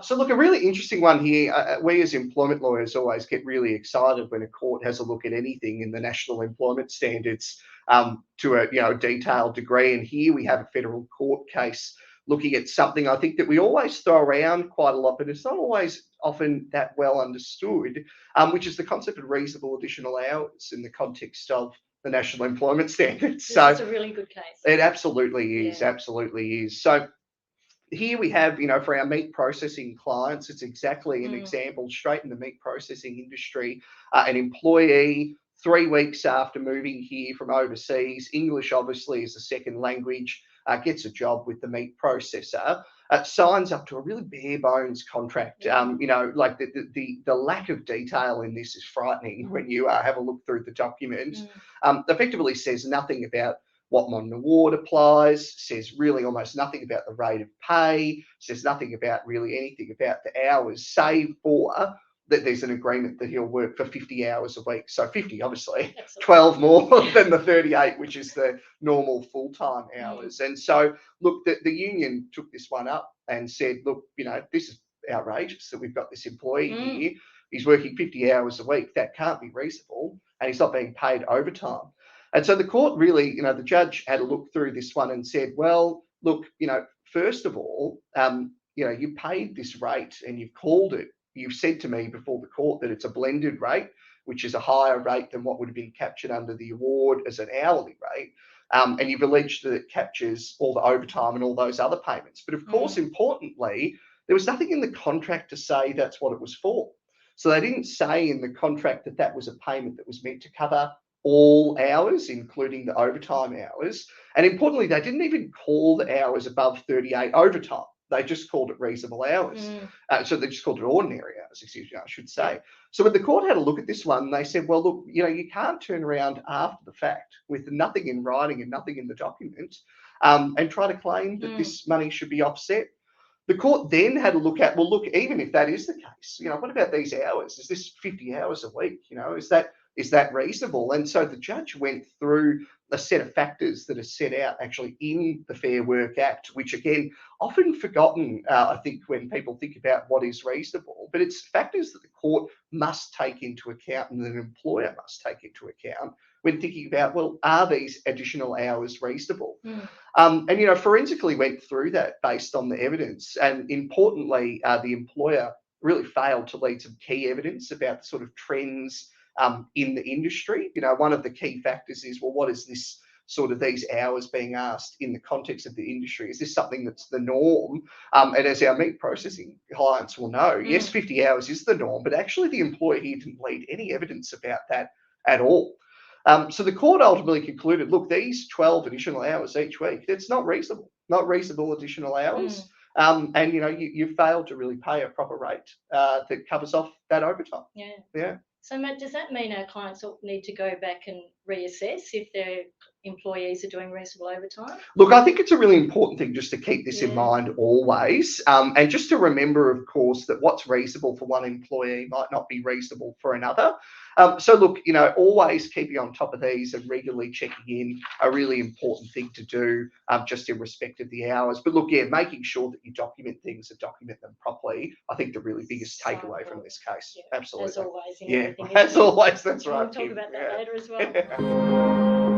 So look, a really interesting one here. We as employment lawyers always get really excited when a court has a look at anything in the national employment standards to a detailed degree. And here we have a federal court case looking at something I think that we always throw around quite a lot, but it's not always often that well understood, which is the concept of reasonable additional hours in the context of the national employment standards. This is a really good case. It absolutely is, absolutely is. So here we have, for our meat processing clients, it's exactly an example straight in the meat processing industry. An employee, 3 weeks after moving here from overseas, English obviously is a second language, gets a job with the meat processor, signs up to a really bare bones contract. Like the lack of detail in this is frightening when you have a look through the document. Effectively says nothing about what modern award applies, says really almost nothing about the rate of pay, says nothing about really anything about the hours, save for that there's an agreement that he'll work for 50 hours a week. So 50, obviously, 12 more than the 38, which is the normal full-time hours. And so, look, the union took this one up and said, look, this is outrageous that we've got this employee here. He's working 50 hours a week. That can't be reasonable. And he's not being paid overtime. And so the court really, the judge had a look through this one and said, well, look, first of all, you paid this rate and you've called it. You've said to me before the court that it's a blended rate, which is a higher rate than what would have been captured under the award as an hourly rate. And you've alleged that it captures all the overtime and all those other payments. But of course, importantly, there was nothing in the contract to say that's what it was for. So they didn't say in the contract that that was a payment that was meant to cover all hours, including the overtime hours. And importantly, they didn't even call the hours above 38 overtime. They just called it reasonable hours. So they just called it ordinary hours, I should say. So when the court had a look at this one, they said, well, look, you can't turn around after the fact with nothing in writing and nothing in the document and try to claim that this money should be offset. The court then had a look at, well, look, even if that is the case, what about these hours? Is this 50 hours a week? Is that reasonable? And so the judge went through a set of factors that are set out actually in the Fair Work Act, which again, often forgotten, I think, when people think about what is reasonable, but it's factors that the court must take into account and that an employer must take into account when thinking about, well, are these additional hours reasonable? And, forensically went through that based on the evidence. And importantly, the employer really failed to lead some key evidence about the sort of trends in the industry. One of the key factors is, well, what is this sort of these hours being asked in the context of the industry? Is this something that's the norm? And as our meat processing clients will know, yes, 50 hours is the norm, but actually the employee didn't lead any evidence about that at all. So the court ultimately concluded, look, these 12 additional hours each week, it's not reasonable additional hours. And, you failed to really pay a proper rate that covers off that overtime. Yeah. So, Matt, does that mean our clients need to go back and reassess if their employees are doing reasonable overtime? Look, I think it's a really important thing just to keep this in mind always. And just to remember, of course, that what's reasonable for one employee might not be reasonable for another. So look, always keeping on top of these and regularly checking in, a really important thing to do, just in respect of the hours. But look, making sure that you document things and document them properly, I think the really biggest takeaway from this case. Absolutely. As always. As always, that's right. We'll talk about that later as well.